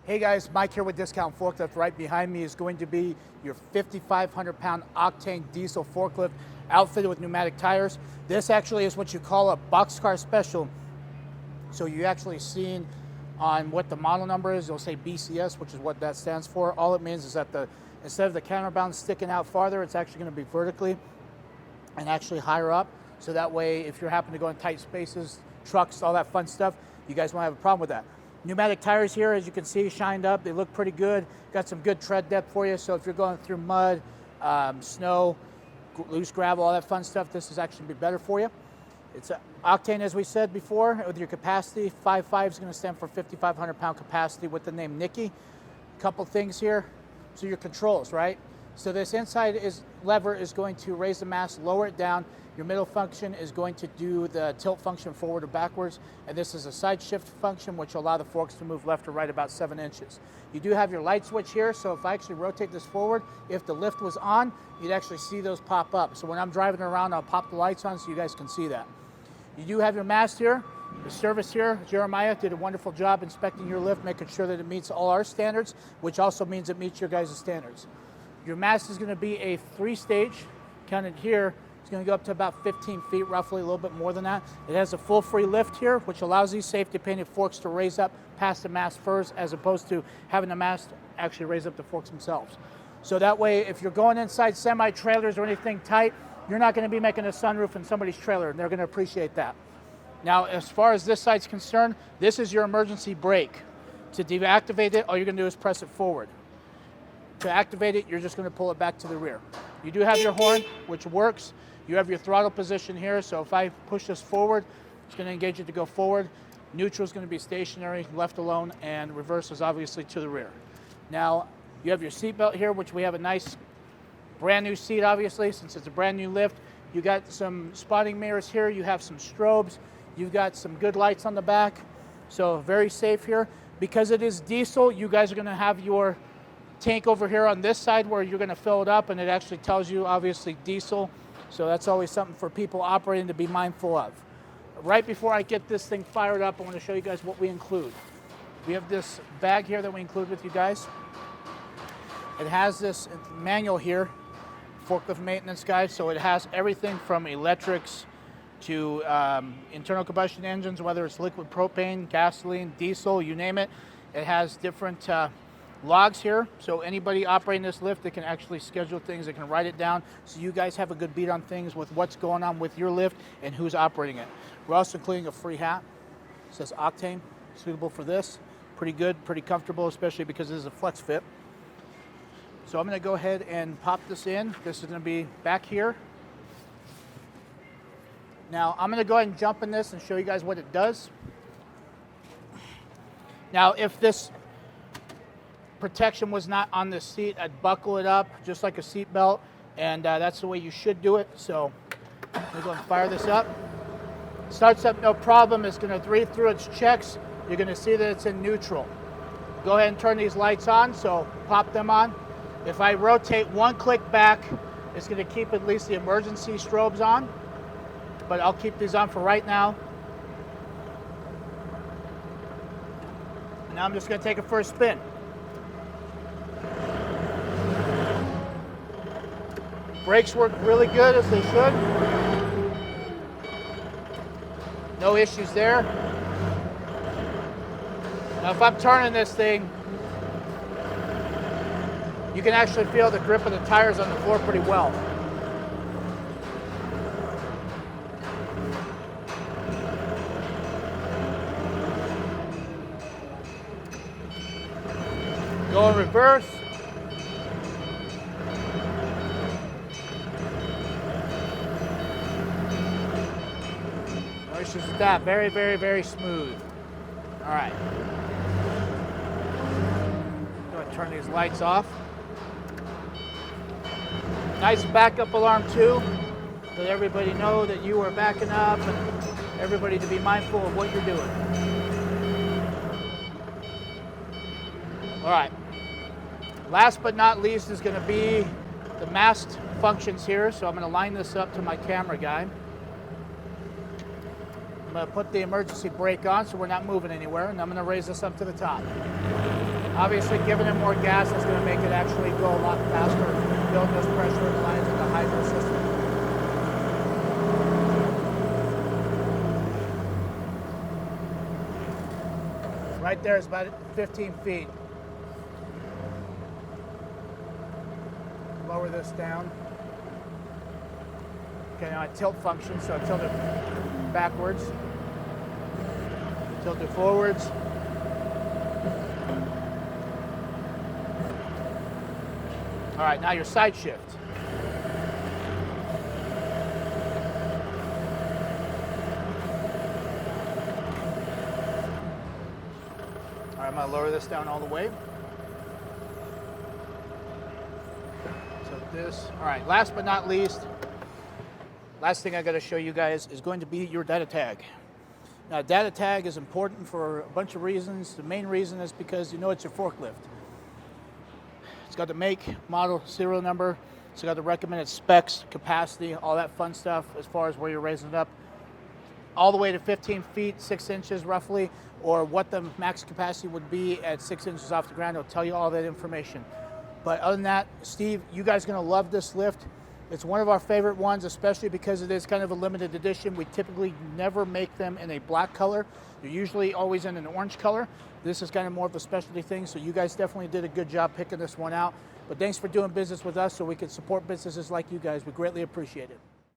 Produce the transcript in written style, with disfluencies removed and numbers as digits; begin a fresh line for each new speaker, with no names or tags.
Hey guys, Mike here with Discount Forklift. Right behind me is going to be your 5,500 pound octane diesel forklift outfitted with pneumatic tires. This actually is what you call a boxcar special. So you actually seen on what the model number is, you'll say BCS, which is what that stands for. All it means is that instead of the counterbalance sticking out farther, it's actually going to be vertically and actually higher up. So that way, if you happen to go in tight spaces, trucks, all that fun stuff, you guys won't have a problem with that. Pneumatic tires here, as you can see, shined up. They look pretty good. Got some good tread depth for you. So if you're going through mud, snow, loose gravel, all that fun stuff, this is actually be better for you. It's octane, as we said before, with your capacity. 5.5 is going to stand for 5,500 pound capacity with the name Nikki. Couple things here. So your controls, right? So this inside lever is going to raise the mast, lower it down. Your middle function is going to do the tilt function forward or backwards. And this is a side shift function, which will allow the forks to move left or right about 7 inches. You do have your light switch here. So if I actually rotate this forward, if the lift was on, you'd actually see those pop up. So when I'm driving around, I'll pop the lights on so you guys can see that. You do have your mast here. The service here, Jeremiah did a wonderful job inspecting your lift, making sure that it meets all our standards, which also means it meets your guys' standards. Your mast is going to be a 3-stage, counted here. It's going to go up to about 15 feet, roughly, a little bit more than that. It has a full free lift here, which allows these safety painted forks to raise up past the mast first, as opposed to having the mast actually raise up the forks themselves. So that way, if you're going inside semi-trailers or anything tight, you're not going to be making a sunroof in somebody's trailer, and they're going to appreciate that. Now, as far as this side's concerned, this is your emergency brake. To deactivate it, all you're going to do is press it forward. To activate it, you're just going to pull it back to the rear. You do have your horn, which works. You have your throttle position here, so if I push this forward, it's going to engage it to go forward. Neutral is going to be stationary, left alone, and reverse is obviously to the rear. Now, you have your seat belt here, which we have a nice brand new seat, obviously, since it's a brand new lift. You got some spotting mirrors here. You have some strobes. You've got some good lights on the back, so very safe here. Because it is diesel, you guys are going to have your tank over here on this side where you're going to fill it up, and it actually tells you, obviously, diesel. So that's always something for people operating to be mindful of. Right before I get this thing fired up, I want to show you guys what we include. We have this bag here that we include with you guys. It has this manual here, forklift maintenance guide, so it has everything from electrics to internal combustion engines, whether it's liquid propane, gasoline, diesel, you name it. It has different logs here, so anybody operating this lift, they can actually schedule things, they can write it down, so you guys have a good beat on things with what's going on with your lift and who's operating it. We're also including a free hat. It says Octane, suitable for this. Pretty good, pretty comfortable, especially because this is a flex fit. So I'm going to go ahead and pop this in. This is going to be back here. Now I'm going to go ahead and jump in this and show you guys what it does. Now if this protection was not on the seat, I'd buckle it up just like a seat belt, and that's the way you should do it. So I'm going to go and fire this up. Starts up no problem. It's going to read through its checks. You're going to see that it's in neutral. Go ahead and turn these lights on, so pop them on. If I rotate one click back, it's going to keep at least the emergency strobes on, but I'll keep these on for right now. Now I'm just going to take it for a spin. Brakes work really good, as they should. No issues there. Now if I'm turning this thing, you can actually feel the grip of the tires on the floor pretty well. Go in reverse. No issues with that. Very, very, very smooth. All right. Go ahead and turn these lights off. Nice backup alarm too, let everybody know that you are backing up and everybody to be mindful of what you're doing. All right. Last but not least is going to be the mast functions here. So I'm going to line this up to my camera guy. I'm going to put the emergency brake on so we're not moving anywhere, and I'm going to raise this up to the top. Obviously, giving it more gas is going to make it actually go a lot faster, build those pressure lines in the hydro system. Right there is about 15 feet. Lower this down. Okay, now I tilt function, so I tilt it backwards, tilt it forwards. All right, now your side shift. All right, I'm gonna lower this down all the way. So this, all right, last but not least, last thing I gotta show you guys is going to be your data tag. Now, data tag is important for a bunch of reasons. The main reason is because you know it's your forklift. It's got the make, model, serial number. It's got the recommended specs, capacity, all that fun stuff as far as where you're raising it up. All the way to 15 feet, 6 inches roughly, or what the max capacity would be at 6 inches off the ground. It'll tell you all that information. But other than that, Steve, you guys are gonna love this lift. It's one of our favorite ones, especially because it is kind of a limited edition. We typically never make them in a black color. They're usually always in an orange color. This is kind of more of a specialty thing, so you guys definitely did a good job picking this one out. But thanks for doing business with us so we can support businesses like you guys. We greatly appreciate it.